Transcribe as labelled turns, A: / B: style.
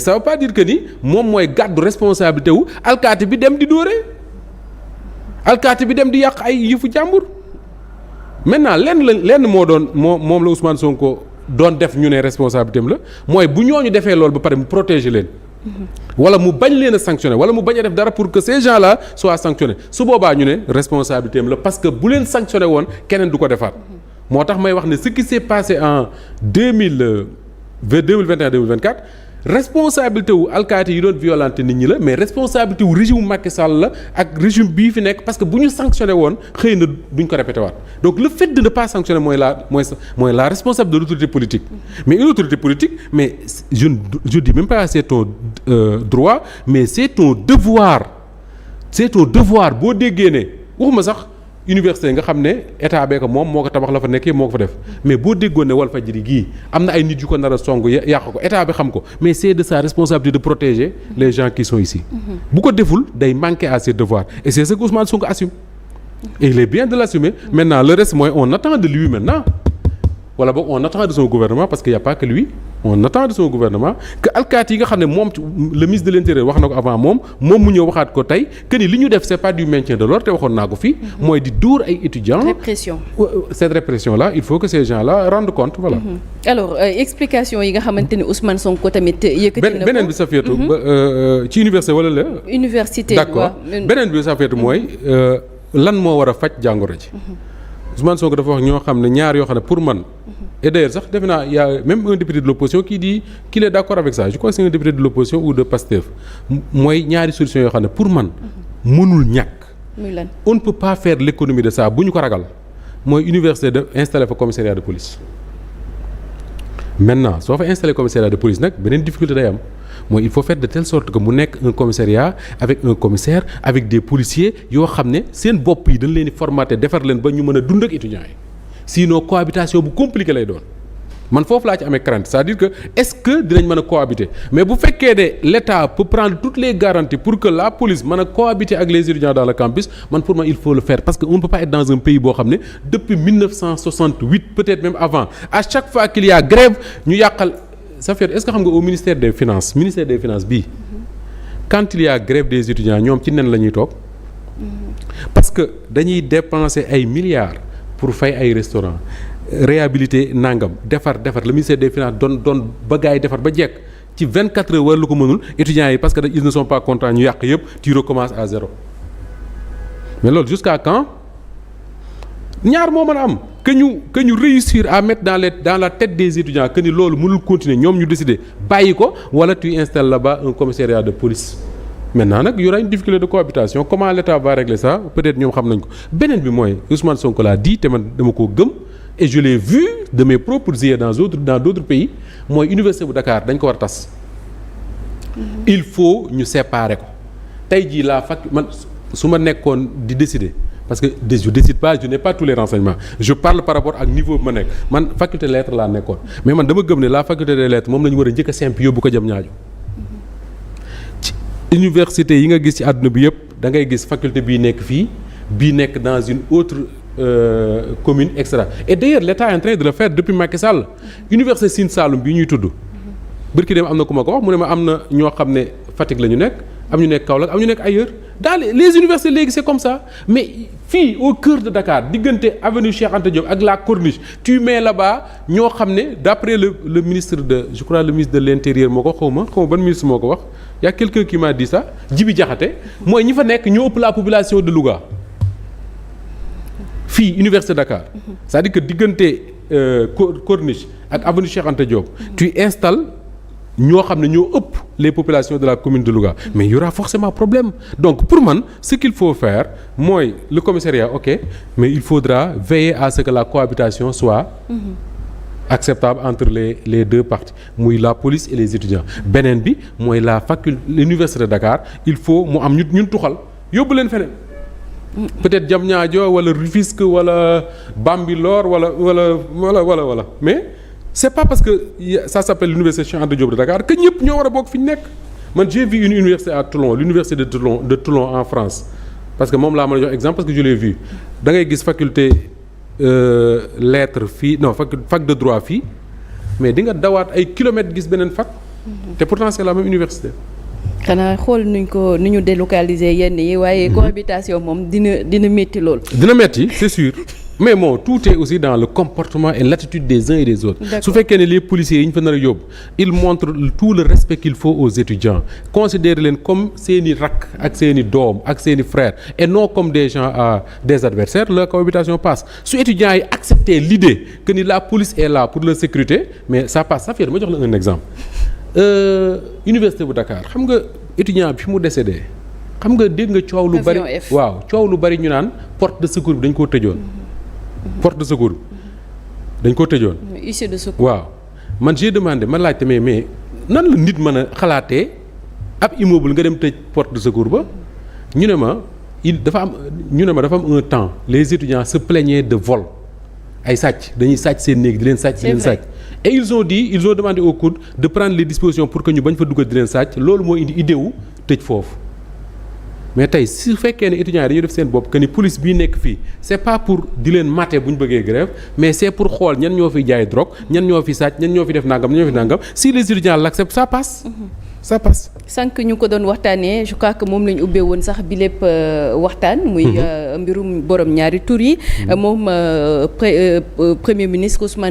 A: ça veut pas dire que ni moom mooy gàddu responsabilité wu alkaati bi dem di dóore alkaati bi dem di yàq ay yëfu jàmbur maintenant lenn moo doon moom la Ousmane Sonko doon def ñu ne responsabilité am la mooy bu ñooñu defee loolu ba pare mu protéger leen wala mu bañ leen a sanctionner wala mu bañ a def dara pour que ces gens là soient sanctionnés su boobaa ñu ne responsabilité am la parce que bu leen sanctionné woon keneen du ko defaat moo tax may wax ne ce qui s'est passé en 2021-2024 responsabilité wu alkaati yi doon violenter nit ñi la mais responsabilité wu régime Macky Sall la ak régime bii fi nekk parce que bu ñu sanctionné woon xëy na duñ ko répété waat donc le fait de ne pas sanctionner mooy la responsable de l'autorité politique mais une autorité politique mais je dis même pas c'est ton droit mais c'est ton devoir boo déggee ne waxuma sax université nga xam ne état bee ko moom moo ko tabax la fa nekkee moo ko fa def mais boo déggoon ne Walfadjri gii am na ay nit yu ko nar a song yàq ko état bi xam ko mais c'est de sa responsabilité de protéger les gens qui sont ici. bu ko deful day manquer à ses devoirs et c'est ce que Ousmane Sonko assume et il est bien de l'assumer maintenant le reste mooy on attend de lui maintenant wala boog on attend de son gouvernement parce qu'il y a pas que lui on attend de son gouvernement que alkaati yi nga xam ne moom le ministre de l'intérieur wax na ko avant moom mu ñëw waxaat ko tey que ni li ñu def c'est pas du maintien de l'ordre te waxoon naa ko fii mooy di dóor ay étudiants.
B: répression.
A: Cette répression là il faut que ces gens là rendent compte voilà.
B: Alors explication yi nga xamante ni Ousmane Sonko tamit yëkkati na ko
A: beneen bi Safiatou ci université wala la.
B: université
A: d'accord beneen bi Safiatou mooy lan moo war a faj jàngoro ji. Ousmane Sonko dafa wax ñoo xam ne ñaar yoo xam ne pour man et d'ailleurs sax defe naa y a même un député de l'opposition qui dit qu'il est d'accord avec ça je crois que c'est un député de l'opposition ou de Pastef mooy ñaari solution yoo xam ne pour man mënul ñàkk.
B: muy lan
A: on ne peut pas faire l'économie de ça bu ñu ko ragal mooy université de installer fa commissariat de police. maintenant soo fa installer commissariat de police nag beneen difficulté day am mooy il faut faire de telle sorte que mu nekk un commissariat avec un commissaire avec des policiers yoo xam ne seen bopp yi dañ leen di formater defar leen ba ñu mën a dund ak étudiants yi sinon cohabitation bu compliqué lay doon man foofu laa ci amee crainte c'est-à-dire que est-ce que dinañ mën a cohabiter mais bu fekkee ne l'État peut prendre toutes les garanties pour que la police mën a cohabiter ak les étudiants dans le campus man pour moi il faut le faire parce que on ne peut pas être dans un pays boo xam ne depuis 1968 peut-être même avant à chaque fois qu'il y a grève ñu yàqal ça fait est-ce que xam nga au ministère des finances bii quand il y a grève des étudiants ñoom ci nen la ñuy toog parce que dañuy dépenser ay milliards pour fay ay restaurants réhabiliter nangam defar le ministère des finances doon ba gars yi defar ba jekk ci 24 heures wala lu ko mënul étudiants yi parce que ils ne sont pas contents ñu yàq yëpp tu recommences à zéro mais loolu jusqu'à quand ñaar moo mën a am que ñu réussir à mettre dans la tête des étudiants que ni loolu mënul continuer ñoom ñu décider bàyyi ko wala tu installes là-bas un commissariat de police maintenant nag y aura une difficulté de cohabitation comment l'État va régler ça peut-être ñoom xam nañ ko beneen bi mooy Ousmane Sonko l'a dit te man dama koo gëm et je l'ai vu de mes propres yeux dans d'autres pays mooy université bu Dakar dañ ko war a tas il faut ñu séparer ko tey jii la man su ma nekkoon di décider parce que je décide pas je n'ai pas tous les renseignements je parle par rapport ak niveau bi ma nekk man faculté des lettres laa nekkoon mais man dama gëm ne la faculté des lettres moom la ñu war a njëkk a simple yóbbu ko jëm ñaaju ci université yi nga gis ci àdduna bi yëpp da ngay gis faculté bii nekk fii bii nekk dans une autre commune extra et d'ailleurs l'État est en train de le faire depuis Macky Sall université Sine Saloum bii ñuy tudd bërki dem am na ku ma ko wax mu ne ma am na ñoo xam ne Fatick la ñu nekk am ñu nekk Kaolack am ñu nekk ailleurs dans les universités léegi c'est comme ça mais fii au cœur de Dakar diggante avenue Cheikh Anta Diop ak la Corniche tu mets là-bas ñoo xam ne d'après le ministre de je crois le ministre de l'intérieur moo ko xaw ma ban ministre moo ko wax y a quelqu'un qui m'a dit ça Djibi Diakhaté mooy ñi fa nekk ñoo ëpp la population de Louga fii université Dakar c'est-à-dire que diggante Corniche ak avenue Cheikh Anta Diop tu installes ñoo xam ne ñoo ëpp les populations de la commune de Louga mais il y aura forcément problème donc pour man ce qu'il faut faire mooy le commissariat ok mais il faudra veiller à ce que la cohabitation soit acceptable entre les deux parties muy la police et les étudiants beneen bi mooy l'université de Dakar il faut mu am ñun tuxal yóbbu leen feneen peut-être Diamniadio wala Rufisque wala Bambilor wala mais c'est pas parce que ça s'appelle l'université Cheikh Anta Diop de Dakar que ñëpp ñoo war a bokk fi ñu nekk man j'ai vu une université à Toulon l'université de Toulon en France parce que moom laa mën a jox exemple parce que je l'ai vu da ngay gis faculté lettres fii non fac de droit fii mais di nga dawaat ay kilomètres gis beneen fac te pourtant c'est la même université.
B: xanaa xool nu ñu délocaliser yenn yi waaye cohabitation moom dina métti lool.
A: dina métti c'est sûr. mais bon tout est aussi dans le comportement et l'attitude des uns et des autres. su fekkee ne les policiers yi ñu fa nar a yóbbu ils montrent tout le respect qu'il faut aux étudiants considérer leen comme seeni rakk ak seeni doom ak seeni frères et non comme des gens des adversaires la cohabitation passe su étudiants yi accepter l'idée que ni la police est là pour leur sécurité mais ça passe. ça fait dama jox la un exemple université bu Dakar xam nga étudiant bi fi mu décédé xam nga dégg nga coow lu bari waaw coow lu bari ñu naan porte de secours bi dañ koo tëjoon. porte de secours dañ ko tëjoon.
B: issue de secours.
A: waaw man j'ai demandé ma laajte mais nan la nit mën a xalaatee ab immeuble nga dem tëj porte de secours ba ñu ne ma dafa am un temps les étudiants se plaignaient de vol ay sàcc dañuy sàcc seen néeg di leen sàcc. et ils ont demandé au COUD de prendre les dispositions pour que ñu bañ fa duggal di leen sàcc loolu moo indi idée wu tëj foofu. mais tey su fekkee ne étudiants yi dañuy def seen bopp que ni police bii nekk fii c'est pas pour di leen mater bu ñu bëggee grève mais c'est pour xool ñan ñoo fi jaay drogue ñan ñoo fi sàcc ñan ñoo fi def nangam ñan ñoo fi nangam si les étudiants l'acceptent ça passe. ça passe.
B: sànq ñu ko doon waxtaanee je crois que moom la ñu ubbee woon sax bi lépp waxtaan. muy mbirum borom ñaari tur yi. moom premier ministre Ousmane